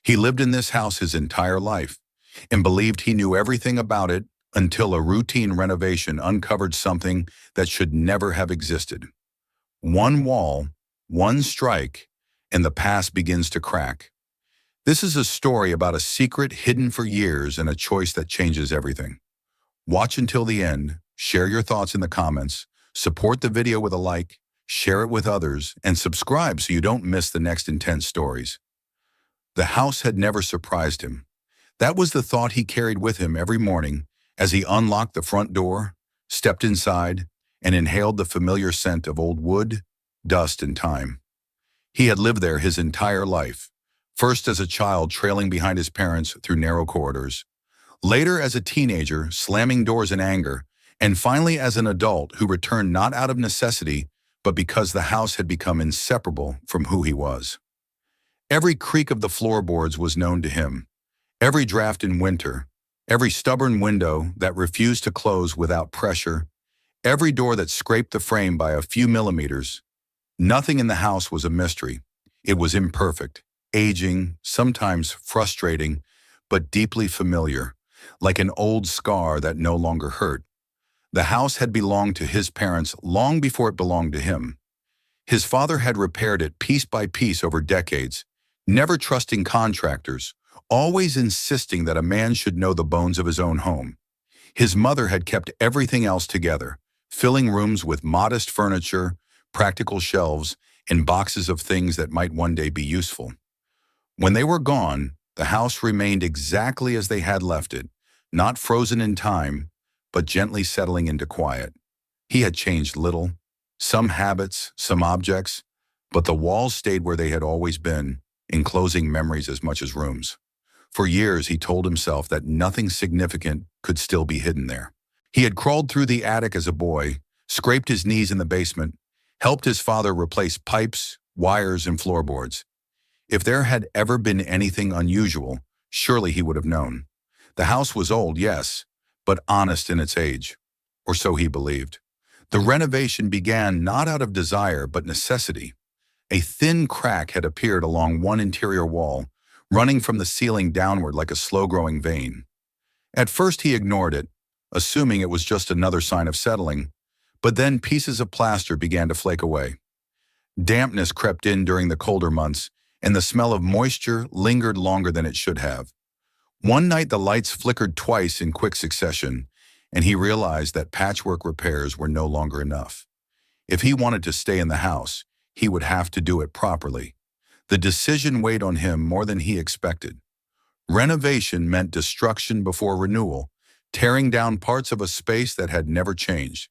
He lived in this house his entire life and believed he knew everything about it until a routine renovation uncovered something that should never have existed. One wall, one strike, and the past begins to crack. This is a story about a secret hidden for years and a choice that changes everything. Watch until the end, share your thoughts in the comments, support the video with a like, share it with others, and subscribe so you don't miss the next intense stories. The house had never surprised him. That was the thought he carried with him every morning as he unlocked the front door, stepped inside, and inhaled the familiar scent of old wood, dust, and time. He had lived there his entire life, first as a child trailing behind his parents through narrow corridors, later as a teenager slamming doors in anger, and finally as an adult who returned not out of necessity, but because the house had become inseparable from who he was. Every creak of the floorboards was known to him, every draft in winter, every stubborn window that refused to close without pressure, every door that scraped the frame by a few millimeters. Nothing in the house was a mystery. It was imperfect, aging, sometimes frustrating, but deeply familiar, like an old scar that no longer hurt. The house had belonged to his parents long before it belonged to him. His father had repaired it piece by piece over decades, never trusting contractors, always insisting that a man should know the bones of his own home. His mother had kept everything else together, filling rooms with modest furniture, practical shelves, and boxes of things that might one day be useful. When they were gone, the house remained exactly as they had left it, not frozen in time, but gently settling into quiet. He had changed little, some habits, some objects, but the walls stayed where they had always been, enclosing memories as much as rooms. For years, he told himself that nothing significant could still be hidden there. He had crawled through the attic as a boy, scraped his knees in the basement, helped his father replace pipes, wires, and floorboards. If there had ever been anything unusual, surely he would have known. The house was old, yes, but honest in its age, or so he believed. The renovation began not out of desire, but necessity. A thin crack had appeared along one interior wall, running from the ceiling downward like a slow-growing vein. At first he ignored it, assuming it was just another sign of settling, but then pieces of plaster began to flake away. Dampness crept in during the colder months, and the smell of moisture lingered longer than it should have. One night the lights flickered twice in quick succession, and he realized that patchwork repairs were no longer enough. If he wanted to stay in the house, he would have to do it properly. The decision weighed on him more than he expected. Renovation meant destruction before renewal, tearing down parts of a space that had never changed.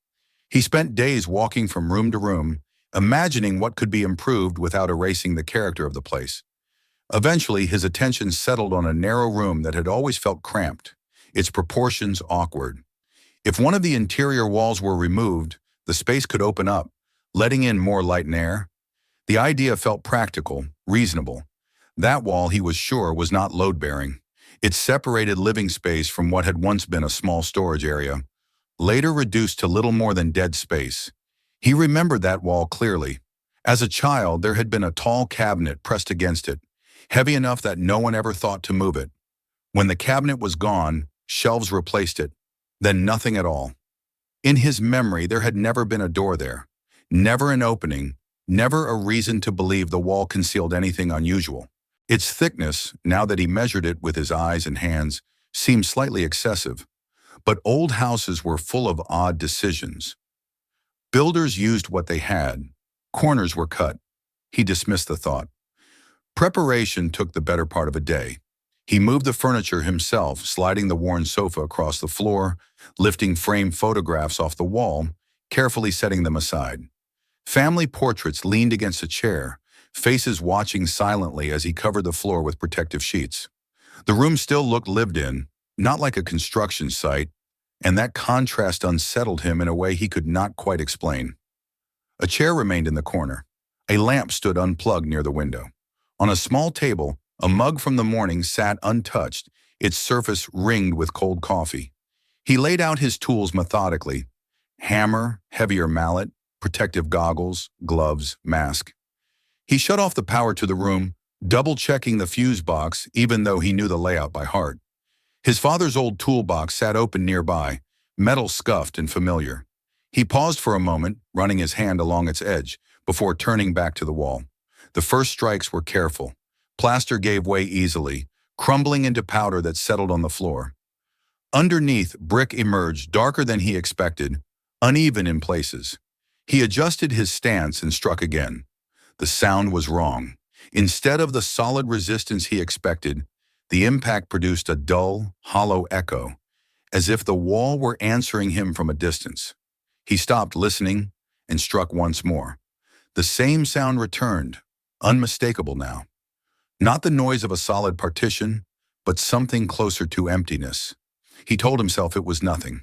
He spent days walking from room to room, imagining what could be improved without erasing the character of the place. Eventually, his attention settled on a narrow room that had always felt cramped, its proportions awkward. If one of the interior walls were removed, the space could open up, letting in more light and air. The idea felt practical, reasonable. That wall, he was sure, was not load-bearing. It separated living space from what had once been a small storage area, later reduced to little more than dead space. He remembered that wall clearly. As a child, there had been a tall cabinet pressed against it, heavy enough that no one ever thought to move it. When the cabinet was gone, shelves replaced it, then nothing at all. In his memory, there had never been a door there, never an opening, never a reason to believe the wall concealed anything unusual. Its thickness, now that he measured it with his eyes and hands, seemed slightly excessive. But old houses were full of odd decisions. Builders used what they had. Corners were cut. He dismissed the thought. Preparation took the better part of a day. He moved the furniture himself, sliding the worn sofa across the floor, lifting framed photographs off the wall, carefully setting them aside. Family portraits leaned against a chair, faces watching silently as he covered the floor with protective sheets. The room still looked lived in, not like a construction site, and that contrast unsettled him in a way he could not quite explain. A chair remained in the corner. A lamp stood unplugged near the window. On a small table, a mug from the morning sat untouched, its surface ringed with cold coffee. He laid out his tools methodically: hammer, heavier mallet, protective goggles, gloves, mask. He shut off the power to the room, double-checking the fuse box even though he knew the layout by heart. His father's old toolbox sat open nearby, metal scuffed and familiar. He paused for a moment, running his hand along its edge, before turning back to the wall. The first strikes were careful. Plaster gave way easily, crumbling into powder that settled on the floor. Underneath, brick emerged darker than he expected, uneven in places. He adjusted his stance and struck again. The sound was wrong. Instead of the solid resistance he expected, the impact produced a dull, hollow echo, as if the wall were answering him from a distance. He stopped listening and struck once more. The same sound returned, unmistakable now. Not the noise of a solid partition, but something closer to emptiness. He told himself it was nothing.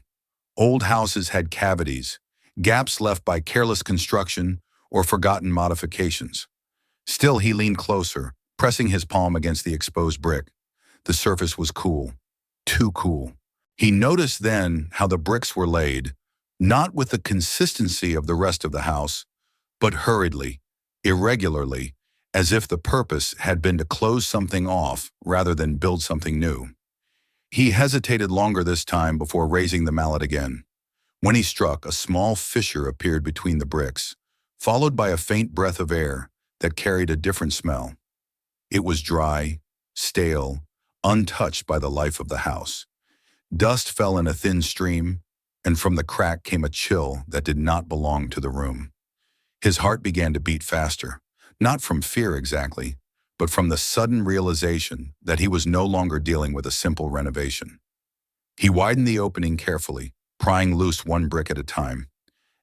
Old houses had cavities, gaps left by careless construction or forgotten modifications. Still, he leaned closer, pressing his palm against the exposed brick. The surface was cool, too cool. He noticed then how the bricks were laid, not with the consistency of the rest of the house, but hurriedly, irregularly, as if the purpose had been to close something off rather than build something new. He hesitated longer this time before raising the mallet again. When he struck, a small fissure appeared between the bricks, followed by a faint breath of air that carried a different smell. It was dry, stale, untouched by the life of the house. Dust fell in a thin stream, and from the crack came a chill that did not belong to the room. His heart began to beat faster, not from fear exactly, but from the sudden realization that he was no longer dealing with a simple renovation. He widened the opening carefully, prying loose one brick at a time.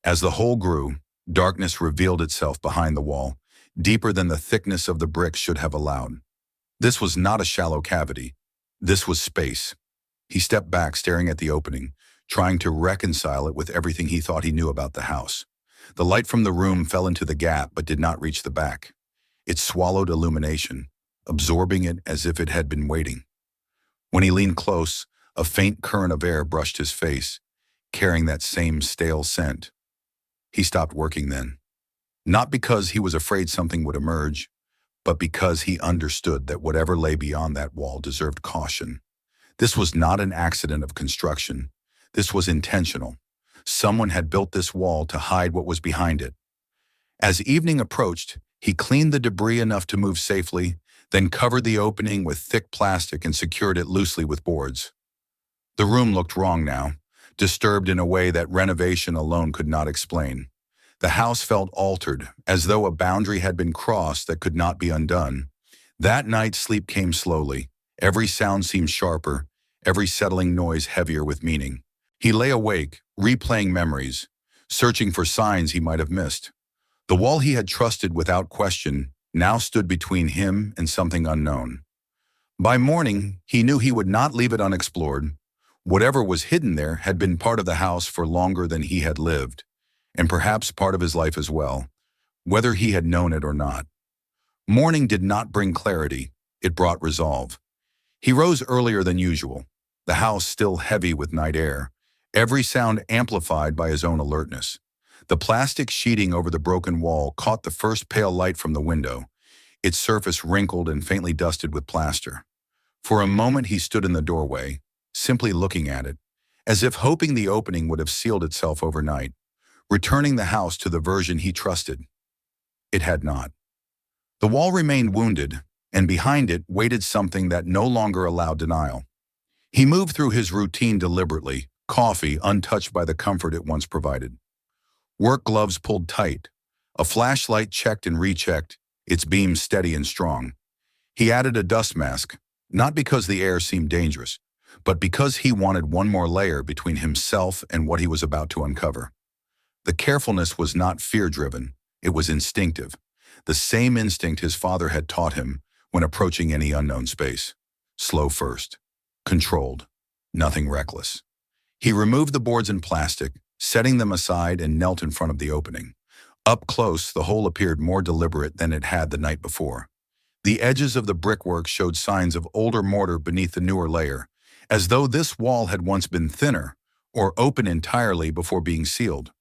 As the hole grew, darkness revealed itself behind the wall, deeper than the thickness of the brick should have allowed. This was not a shallow cavity. This was space. He stepped back, staring at the opening, trying to reconcile it with everything he thought he knew about the house. The light from the room fell into the gap but did not reach the back. It swallowed illumination, absorbing it as if it had been waiting. When he leaned close, a faint current of air brushed his face, carrying that same stale scent. He stopped working then. Not because he was afraid something would emerge, but because he understood that whatever lay beyond that wall deserved caution. This was not an accident of construction. This was intentional. Someone had built this wall to hide what was behind it. As evening approached, he cleaned the debris enough to move safely, then covered the opening with thick plastic and secured it loosely with boards. The room looked wrong now, disturbed in a way that renovation alone could not explain. The house felt altered, as though a boundary had been crossed that could not be undone. That night, sleep came slowly. Every sound seemed sharper, every settling noise heavier with meaning. He lay awake, replaying memories, searching for signs he might have missed. The wall he had trusted without question now stood between him and something unknown. By morning, he knew he would not leave it unexplored. Whatever was hidden there had been part of the house for longer than he had lived, and perhaps part of his life as well, whether he had known it or not. Morning did not bring clarity, it brought resolve. He rose earlier than usual, the house still heavy with night air, every sound amplified by his own alertness. The plastic sheeting over the broken wall caught the first pale light from the window, its surface wrinkled and faintly dusted with plaster. For a moment he stood in the doorway, simply looking at it, as if hoping the opening would have sealed itself overnight, returning the house to the version he trusted. It had not. The wall remained wounded, and behind it waited something that no longer allowed denial. He moved through his routine deliberately, coffee untouched by the comfort it once provided. Work gloves pulled tight, a flashlight checked and rechecked, its beams steady and strong. He added a dust mask, not because the air seemed dangerous, but because he wanted one more layer between himself and what he was about to uncover. The carefulness was not fear-driven, it was instinctive, the same instinct his father had taught him when approaching any unknown space. Slow first, controlled, nothing reckless. He removed the boards and plastic, setting them aside, and knelt in front of the opening. Up close, the hole appeared more deliberate than it had the night before. The edges of the brickwork showed signs of older mortar beneath the newer layer, as though this wall had once been thinner or open entirely before being sealed.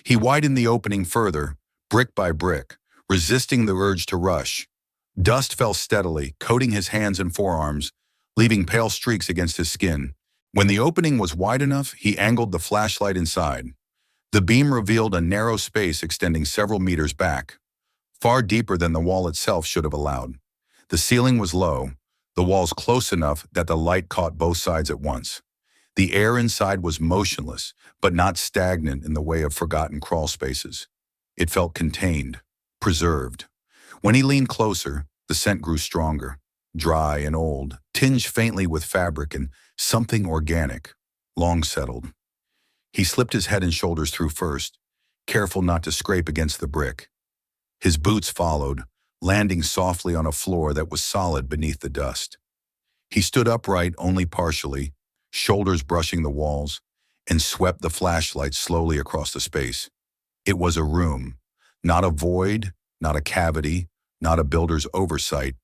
He widened the opening further, brick by brick, resisting the urge to rush. Dust fell steadily, coating his hands and forearms, leaving pale streaks against his skin. When the opening was wide enough, he angled the flashlight inside. The beam revealed a narrow space extending several meters back, far deeper than the wall itself should have allowed. The ceiling was low, the walls close enough that the light caught both sides at once. The air inside was motionless, but not stagnant in the way of forgotten crawl spaces. It felt contained, preserved. When he leaned closer, the scent grew stronger, dry and old, tinged faintly with fabric and something organic, long settled. He slipped his head and shoulders through first, careful not to scrape against the brick. His boots followed, landing softly on a floor that was solid beneath the dust. He stood upright only partially, shoulders brushing the walls, and swept the flashlight slowly across the space. It was a room, not a void, not a cavity, not a builder's oversight.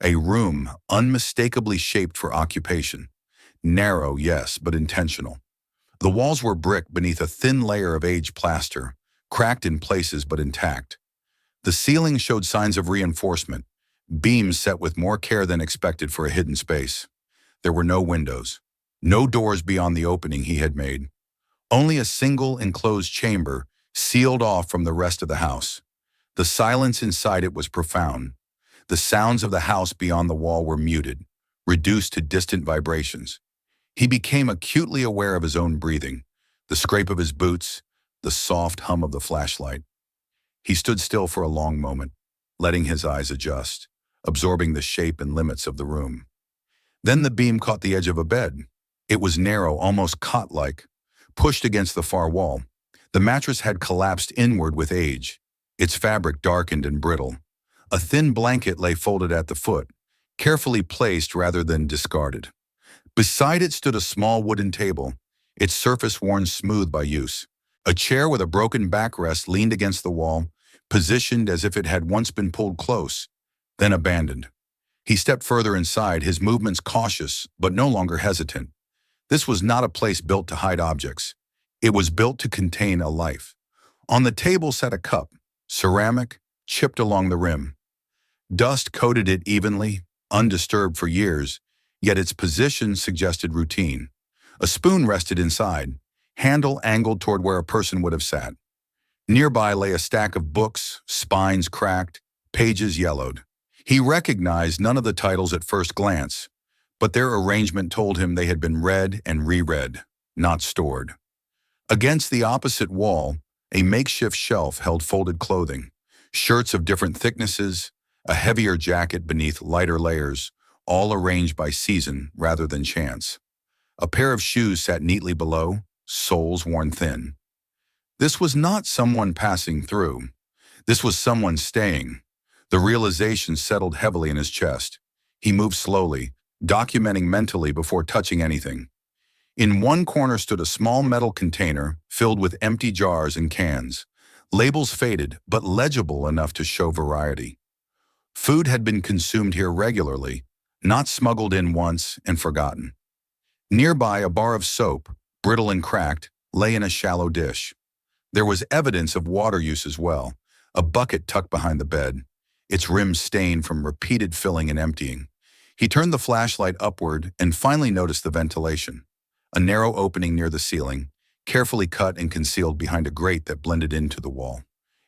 A room unmistakably shaped for occupation. Narrow, yes, but intentional. The walls were brick beneath a thin layer of aged plaster, cracked in places but intact. The ceiling showed signs of reinforcement, beams set with more care than expected for a hidden space. There were no windows, no doors beyond the opening he had made. Only a single enclosed chamber, sealed off from the rest of the house. The silence inside it was profound. The sounds of the house beyond the wall were muted, reduced to distant vibrations. He became acutely aware of his own breathing, the scrape of his boots, the soft hum of the flashlight. He stood still for a long moment, letting his eyes adjust, absorbing the shape and limits of the room. Then the beam caught the edge of a bed. It was narrow, almost cot-like, pushed against the far wall. The mattress had collapsed inward with age, its fabric darkened and brittle. A thin blanket lay folded at the foot, carefully placed rather than discarded. Beside it stood a small wooden table, its surface worn smooth by use. A chair with a broken backrest leaned against the wall, positioned as if it had once been pulled close, then abandoned. He stepped further inside, his movements cautious but no longer hesitant. This was not a place built to hide objects. It was built to contain a life. On the table sat a cup, ceramic, chipped along the rim. Dust coated it evenly, undisturbed for years, yet its position suggested routine. A spoon rested inside, handle angled toward where a person would have sat. Nearby lay a stack of books, spines cracked, pages yellowed. He recognized none of the titles at first glance, but their arrangement told him they had been read and reread, not stored. Against the opposite wall, a makeshift shelf held folded clothing, shirts of different thicknesses, a heavier jacket beneath lighter layers, all arranged by season rather than chance. A pair of shoes sat neatly below, soles worn thin. This was not someone passing through. This was someone staying. The realization settled heavily in his chest. He moved slowly, documenting mentally before touching anything. In one corner stood a small metal container filled with empty jars and cans, labels faded but legible enough to show variety. Food had been consumed here regularly, not smuggled in once and forgotten. Nearby, a bar of soap, brittle and cracked, lay in a shallow dish. There was evidence of water use as well, a bucket tucked behind the bed, its rim stained from repeated filling and emptying. He turned the flashlight upward and finally noticed the ventilation, a narrow opening near the ceiling, carefully cut and concealed behind a grate that blended into the wall.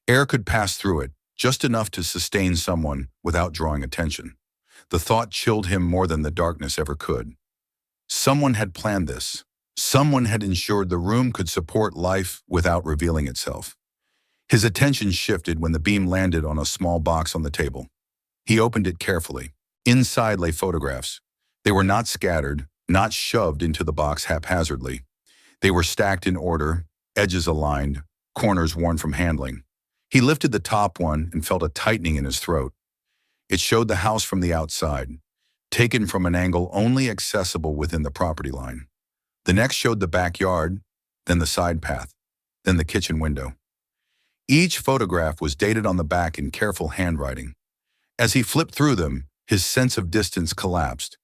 Air could pass through it, just enough to sustain someone without drawing attention. The thought chilled him more than the darkness ever could. Someone had planned this. Someone had ensured the room could support life without revealing itself. His attention shifted when the beam landed on a small box on the table. He opened it carefully. Inside lay photographs. They were not scattered, not shoved into the box haphazardly. They were stacked in order, edges aligned, corners worn from handling. He lifted the top one and felt a tightening in his throat. It showed the house from the outside, taken from an angle only accessible within the property line. The next showed the backyard, then the side path, then the kitchen window. Each photograph was dated on the back in careful handwriting. As he flipped through them, his sense of distance collapsed.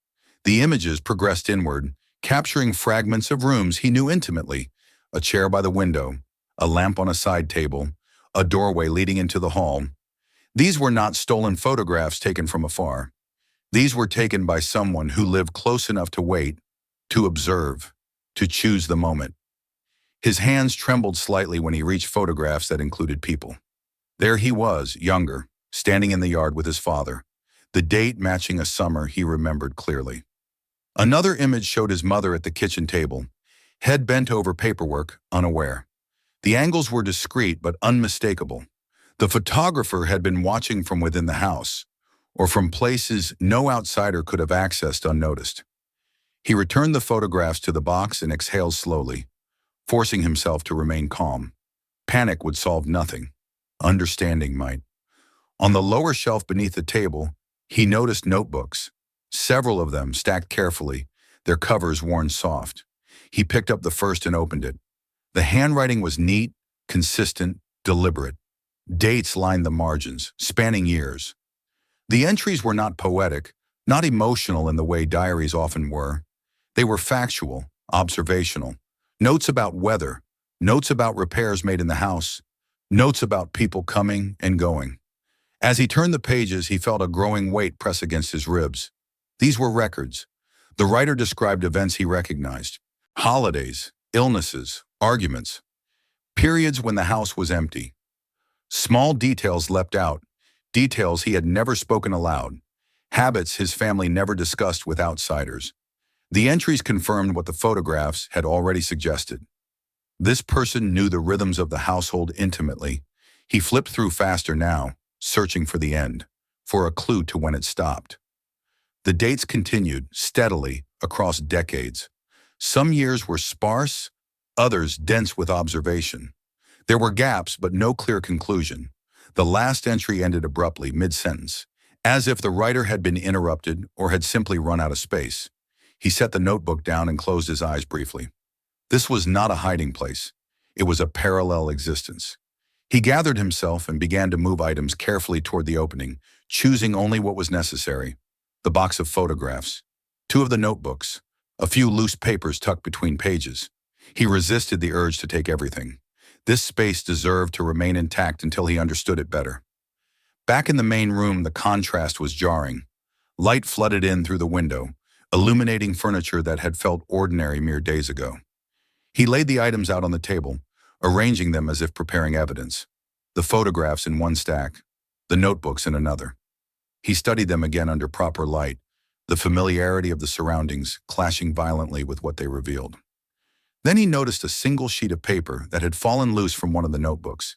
The images progressed inward, capturing fragments of rooms he knew intimately, a chair by the window, a lamp on a side table, a doorway leading into the hall. These were not stolen photographs taken from afar. These were taken by someone who lived close enough to wait, to observe, to choose the moment. His hands trembled slightly when he reached photographs that included people. There he was, younger, standing in the yard with his father, the date matching a summer he remembered clearly. Another image showed his mother at the kitchen table, head bent over paperwork, unaware. The angles were discreet but unmistakable. The photographer had been watching from within the house, or from places no outsider could have accessed unnoticed. He returned the photographs to the box and exhaled slowly, forcing himself to remain calm. Panic would solve nothing. Understanding might. On the lower shelf beneath the table, he noticed notebooks, several of them stacked carefully, their covers worn soft. He picked up the first and opened it. The handwriting was neat, consistent, deliberate. Dates lined the margins, spanning years. The entries were not poetic, not emotional in the way diaries often were. They were factual, observational. Notes about weather, notes about repairs made in the house, notes about people coming and going. As he turned the pages, he felt a growing weight press against his ribs. These were records. The writer described events he recognized. Holidays, illnesses, arguments. Periods when the house was empty. Small details leapt out, details he had never spoken aloud, habits his family never discussed with outsiders. The entries confirmed what the photographs had already suggested. This person knew the rhythms of the household intimately. He flipped through faster now, searching for the end, for a clue to when it stopped. The dates continued, steadily, across decades. Some years were sparse, others dense with observation. There were gaps, but no clear conclusion. The last entry ended abruptly, mid-sentence, as if the writer had been interrupted or had simply run out of space. He set the notebook down and closed his eyes briefly. This was not a hiding place. It was a parallel existence. He gathered himself and began to move items carefully toward the opening, choosing only what was necessary. The box of photographs, 2 of the notebooks, a few loose papers tucked between pages. He resisted the urge to take everything. This space deserved to remain intact until he understood it better. Back in the main room, the contrast was jarring. Light flooded in through the window, illuminating furniture that had felt ordinary mere days ago. He laid the items out on the table, arranging them as if preparing evidence. The photographs in one stack, the notebooks in another. He studied them again under proper light, the familiarity of the surroundings clashing violently with what they revealed. Then he noticed a single sheet of paper that had fallen loose from one of the notebooks.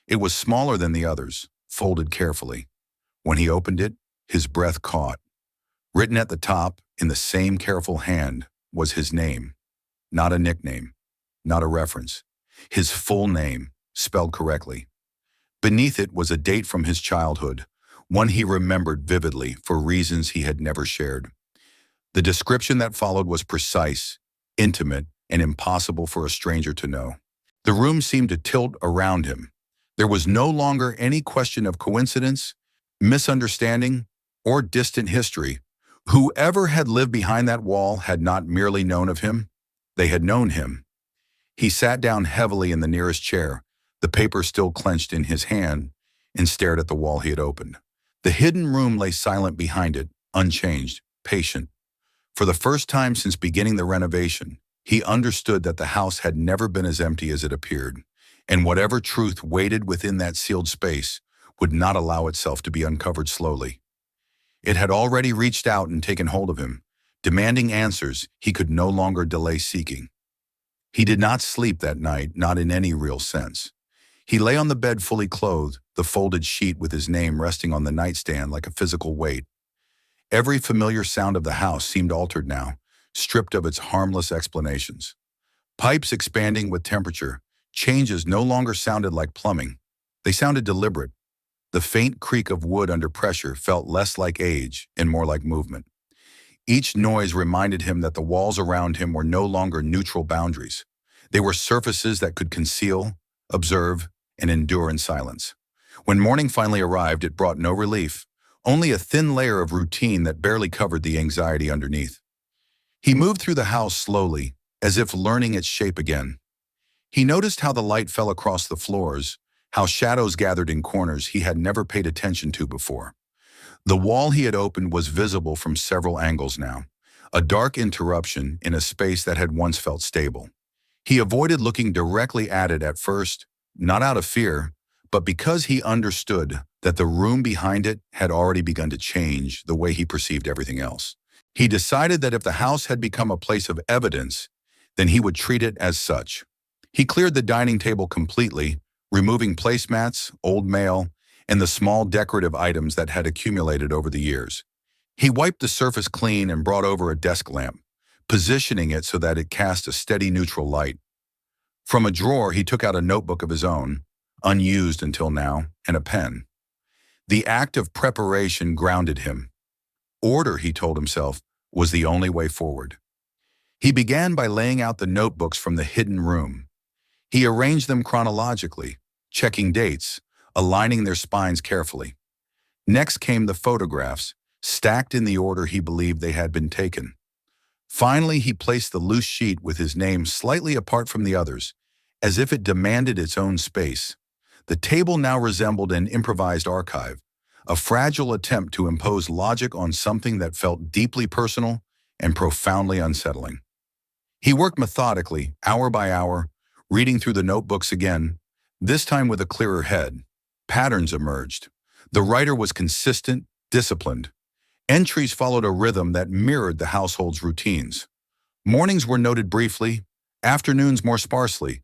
It was smaller than the others, folded carefully. When he opened it, his breath caught. Written at the top, in the same careful hand, was his name. Not a nickname, not a reference. His full name, spelled correctly. Beneath it was a date from his childhood, one he remembered vividly for reasons he had never shared. The description that followed was precise, intimate, and impossible for a stranger to know. The room seemed to tilt around him. There was no longer any question of coincidence, misunderstanding, or distant history. Whoever had lived behind that wall had not merely known of him, they had known him. He sat down heavily in the nearest chair, the paper still clenched in his hand, and stared at the wall he had opened. The hidden room lay silent behind it, unchanged, patient. For the first time since beginning the renovation, he understood that the house had never been as empty as it appeared, and whatever truth waited within that sealed space would not allow itself to be uncovered slowly. It had already reached out and taken hold of him, demanding answers he could no longer delay seeking. He did not sleep that night, not in any real sense. He lay on the bed fully clothed, the folded sheet with his name resting on the nightstand like a physical weight. Every familiar sound of the house seemed altered now, stripped of its harmless explanations. Pipes expanding with temperature, changes no longer sounded like plumbing. They sounded deliberate. The faint creak of wood under pressure felt less like age and more like movement. Each noise reminded him that the walls around him were no longer neutral boundaries. They were surfaces that could conceal, observe, and endure in silence. When morning finally arrived, it brought no relief, only a thin layer of routine that barely covered the anxiety underneath. He moved through the house slowly, as if learning its shape again. He noticed how the light fell across the floors, how shadows gathered in corners he had never paid attention to before. The wall he had opened was visible from several angles now, a dark interruption in a space that had once felt stable. He avoided looking directly at it at first, not out of fear, but because he understood that the room behind it had already begun to change the way he perceived everything else. He decided that if the house had become a place of evidence, then he would treat it as such. He cleared the dining table completely, removing placemats, old mail, and the small decorative items that had accumulated over the years. He wiped the surface clean and brought over a desk lamp, positioning it so that it cast a steady neutral light. From a drawer, he took out a notebook of his own, unused until now, and a pen. The act of preparation grounded him. Order, he told himself, was the only way forward. He began by laying out the notebooks from the hidden room. He arranged them chronologically, checking dates, aligning their spines carefully. Next came the photographs, stacked in the order he believed they had been taken. Finally, he placed the loose sheet with his name slightly apart from the others, as if it demanded its own space. The table now resembled an improvised archive, a fragile attempt to impose logic on something that felt deeply personal and profoundly unsettling. He worked methodically, hour by hour, reading through the notebooks again, this time with a clearer head. Patterns emerged. The writer was consistent, disciplined. Entries followed a rhythm that mirrored the household's routines. Mornings were noted briefly, afternoons more sparsely.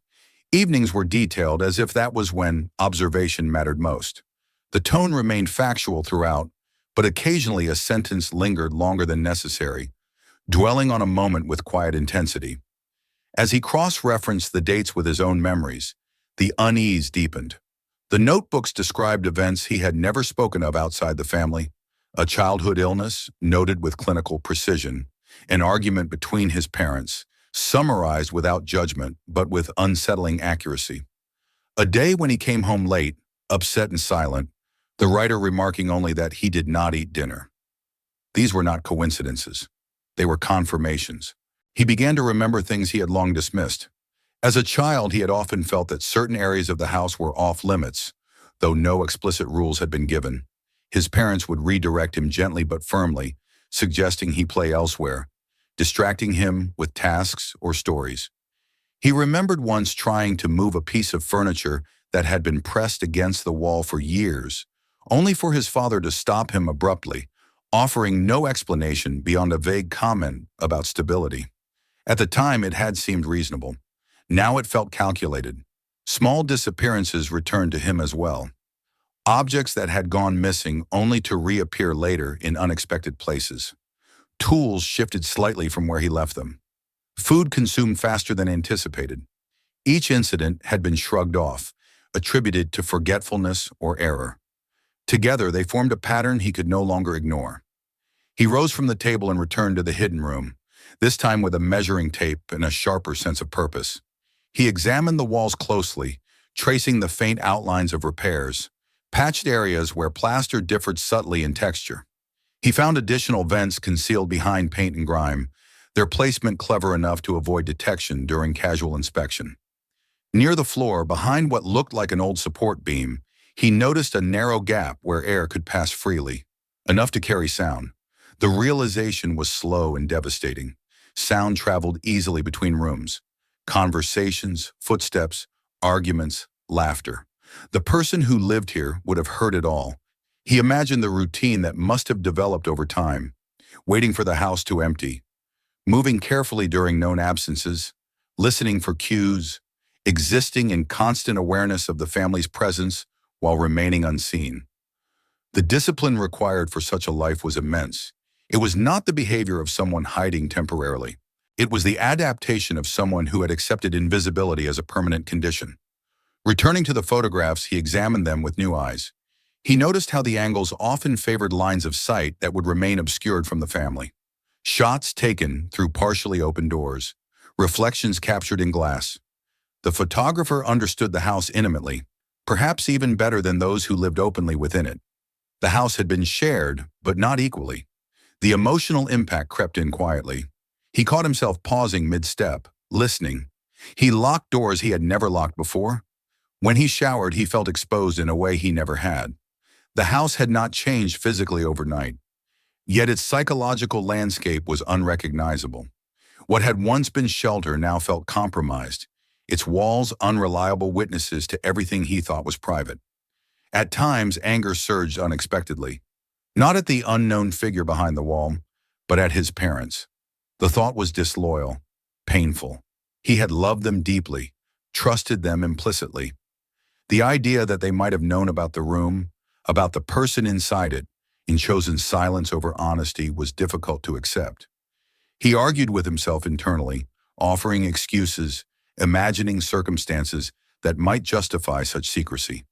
Evenings were detailed as if that was when observation mattered most. The tone remained factual throughout, but occasionally a sentence lingered longer than necessary, dwelling on a moment with quiet intensity. As he cross-referenced the dates with his own memories, the unease deepened. The notebooks described events he had never spoken of outside the family: a childhood illness, noted with clinical precision, an argument between his parents, summarized without judgment but with unsettling accuracy. A day when he came home late, upset and silent, the writer remarking only that he did not eat dinner. These were not coincidences. They were confirmations. He began to remember things he had long dismissed. As a child, he had often felt that certain areas of the house were off-limits, though no explicit rules had been given. His parents would redirect him gently but firmly, suggesting he play elsewhere, distracting him with tasks or stories. He remembered once trying to move a piece of furniture that had been pressed against the wall for years, only for his father to stop him abruptly, offering no explanation beyond a vague comment about stability. At the time, it had seemed reasonable. Now it felt calculated. Small disappearances returned to him as well. Objects that had gone missing only to reappear later in unexpected places. Tools shifted slightly from where he left them. Food consumed faster than anticipated. Each incident had been shrugged off, attributed to forgetfulness or error. Together, they formed a pattern he could no longer ignore. He rose from the table and returned to the hidden room, this time with a measuring tape and a sharper sense of purpose. He examined the walls closely, tracing the faint outlines of repairs, patched areas where plaster differed subtly in texture. He found additional vents concealed behind paint and grime, their placement clever enough to avoid detection during casual inspection. Near the floor, behind what looked like an old support beam, he noticed a narrow gap where air could pass freely, enough to carry sound. The realization was slow and devastating. Sound traveled easily between rooms. Conversations, footsteps, arguments, laughter. The person who lived here would have heard it all. He imagined the routine that must have developed over time, waiting for the house to empty, moving carefully during known absences, listening for cues, existing in constant awareness of the family's presence while remaining unseen. The discipline required for such a life was immense. It was not the behavior of someone hiding temporarily. It was the adaptation of someone who had accepted invisibility as a permanent condition. Returning to the photographs, he examined them with new eyes. He noticed how the angles often favored lines of sight that would remain obscured from the family. Shots taken through partially open doors, reflections captured in glass. The photographer understood the house intimately, perhaps even better than those who lived openly within it. The house had been shared, but not equally. The emotional impact crept in quietly. He caught himself pausing mid-step, listening. He locked doors he had never locked before. When he showered, he felt exposed in a way he never had. The house had not changed physically overnight, yet its psychological landscape was unrecognizable. What had once been shelter now felt compromised, its walls unreliable witnesses to everything he thought was private. At times, anger surged unexpectedly, not at the unknown figure behind the wall, but at his parents. The thought was disloyal, painful. He had loved them deeply, trusted them implicitly. The idea that they might have known about the room, about the person inside it, and chosen silence over honesty was difficult to accept. He argued with himself internally, offering excuses, imagining circumstances that might justify such secrecy.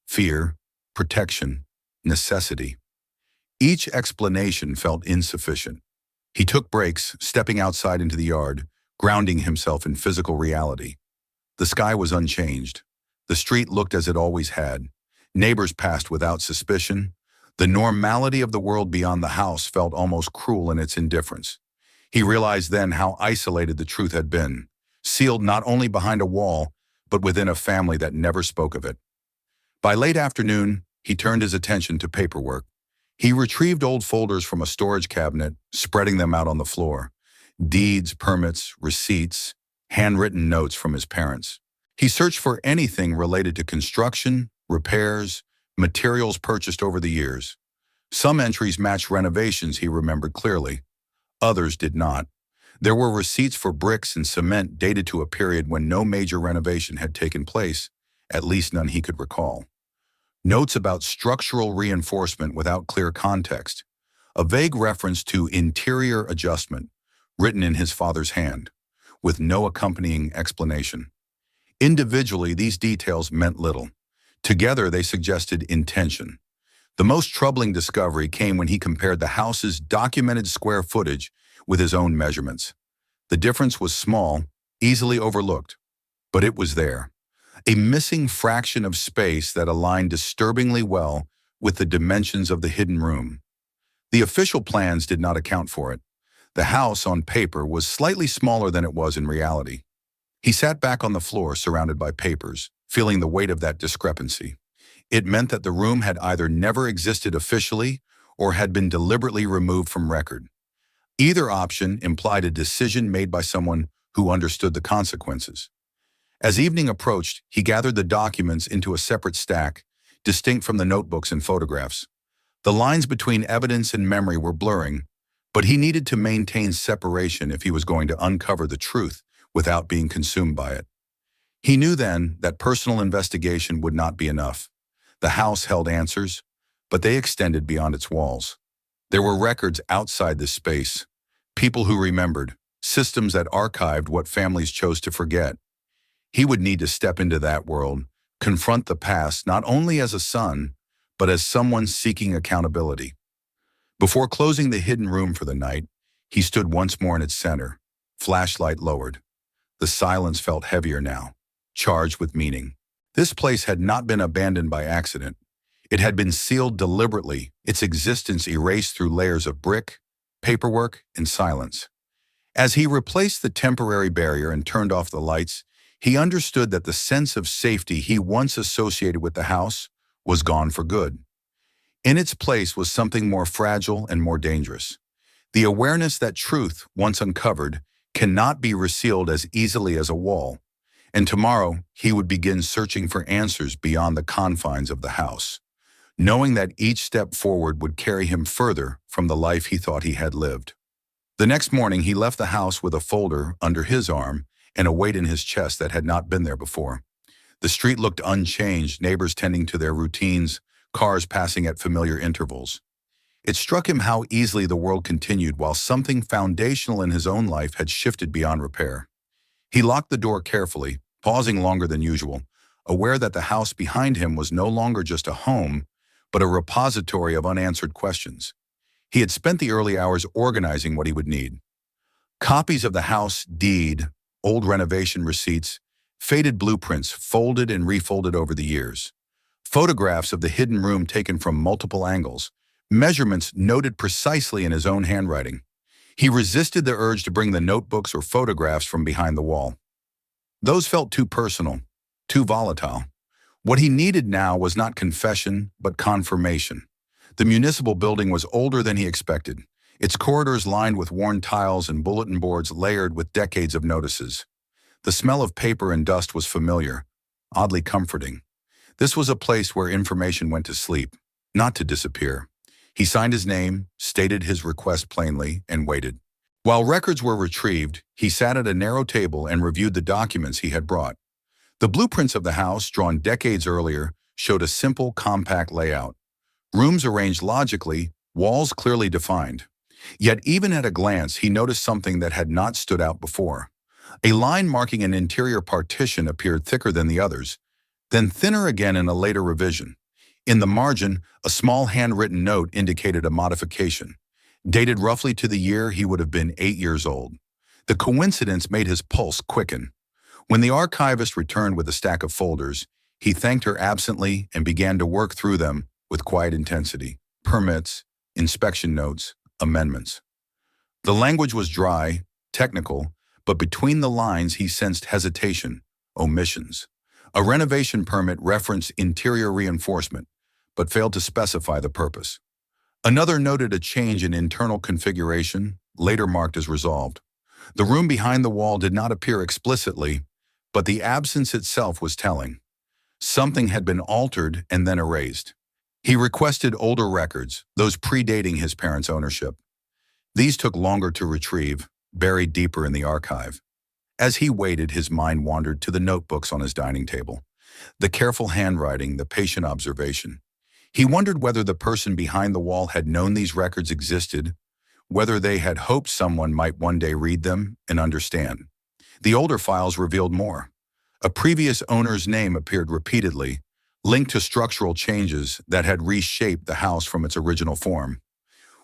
Fear, protection, necessity. Each explanation felt insufficient. He took breaks, stepping outside into the yard, grounding himself in physical reality. The sky was unchanged. The street looked as it always had. Neighbors passed without suspicion. The normality of the world beyond the house felt almost cruel in its indifference. He realized then how isolated the truth had been, sealed not only behind a wall, but within a family that never spoke of it. By late afternoon, he turned his attention to paperwork. He retrieved old folders from a storage cabinet, spreading them out on the floor. Deeds, permits, receipts, handwritten notes from his parents. He searched for anything related to construction, repairs, materials purchased over the years. Some entries matched renovations he remembered clearly. Others did not. There were receipts for bricks and cement dated to a period when no major renovation had taken place, at least none he could recall. Notes about structural reinforcement without clear context. A vague reference to interior adjustment, written in his father's hand, with no accompanying explanation. Individually, these details meant little. Together, they suggested intention. The most troubling discovery came when he compared the house's documented square footage with his own measurements. The difference was small, easily overlooked, but it was there. A missing fraction of space that aligned disturbingly well with the dimensions of the hidden room. The official plans did not account for it. The house, on paper, was slightly smaller than it was in reality. He sat back on the floor, surrounded by papers, feeling the weight of that discrepancy. It meant that the room had either never existed officially or had been deliberately removed from record. Either option implied a decision made by someone who understood the consequences. As evening approached, he gathered the documents into a separate stack, distinct from the notebooks and photographs. The lines between evidence and memory were blurring, but he needed to maintain separation if he was going to uncover the truth without being consumed by it. He knew then that personal investigation would not be enough. The house held answers, but they extended beyond its walls. There were records outside this space, people who remembered, systems that archived what families chose to forget. He would need to step into that world, confront the past not only as a son, but as someone seeking accountability. Before closing the hidden room for the night, he stood once more in its center, flashlight lowered. The silence felt heavier now, charged with meaning. This place had not been abandoned by accident. It had been sealed deliberately, its existence erased through layers of brick, paperwork, and silence. As he replaced the temporary barrier and turned off the lights, he understood that the sense of safety he once associated with the house was gone for good. In its place was something more fragile and more dangerous. The awareness that truth, once uncovered, cannot be resealed as easily as a wall. And tomorrow, he would begin searching for answers beyond the confines of the house, knowing that each step forward would carry him further from the life he thought he had lived. The next morning, he left the house with a folder under his arm and a weight in his chest that had not been there before. The street looked unchanged, neighbors tending to their routines, cars passing at familiar intervals. It struck him how easily the world continued while something foundational in his own life had shifted beyond repair. He locked the door carefully, pausing longer than usual, aware that the house behind him was no longer just a home, but a repository of unanswered questions. He had spent the early hours organizing what he would need. Copies of the house deed, old renovation receipts, faded blueprints folded and refolded over the years. Photographs of the hidden room taken from multiple angles, measurements noted precisely in his own handwriting. He resisted the urge to bring the notebooks or photographs from behind the wall. Those felt too personal, too volatile. What he needed now was not confession, but confirmation. The municipal building was older than he expected, its corridors lined with worn tiles and bulletin boards layered with decades of notices. The smell of paper and dust was familiar, oddly comforting. This was a place where information went to sleep, not to disappear. He signed his name, stated his request plainly, and waited. While records were retrieved, he sat at a narrow table and reviewed the documents he had brought. The blueprints of the house, drawn decades earlier, showed a simple, compact layout. Rooms arranged logically, walls clearly defined. Yet even at a glance, he noticed something that had not stood out before. A line marking an interior partition appeared thicker than the others, then thinner again in a later revision. In the margin, a small handwritten note indicated a modification, dated roughly to the year he would have been 8 years old. The coincidence made his pulse quicken. When the archivist returned with a stack of folders, he thanked her absently and began to work through them with quiet intensity. Permits, inspection notes, amendments. The language was dry, technical, but between the lines he sensed hesitation, omissions. A renovation permit referenced interior reinforcement, but failed to specify the purpose. Another noted a change in internal configuration, later marked as resolved. The room behind the wall did not appear explicitly, but the absence itself was telling. Something had been altered and then erased. He requested older records, those predating his parents' ownership. These took longer to retrieve, buried deeper in the archive. As he waited, his mind wandered to the notebooks on his dining table. The careful handwriting, the patient observation. He wondered whether the person behind the wall had known these records existed, whether they had hoped someone might one day read them and understand. The older files revealed more. A previous owner's name appeared repeatedly, linked to structural changes that had reshaped the house from its original form.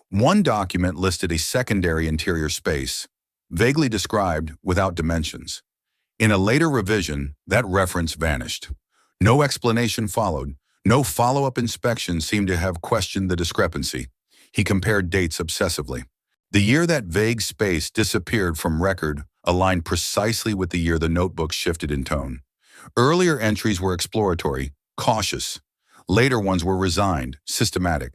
One document listed a secondary interior space, vaguely described without dimensions. In a later revision, that reference vanished. No explanation followed. No follow-up inspection seemed to have questioned the discrepancy. He compared dates obsessively. The year that vague space disappeared from record aligned precisely with the year the notebook shifted in tone. Earlier entries were exploratory, cautious. Later ones were resigned, systematic.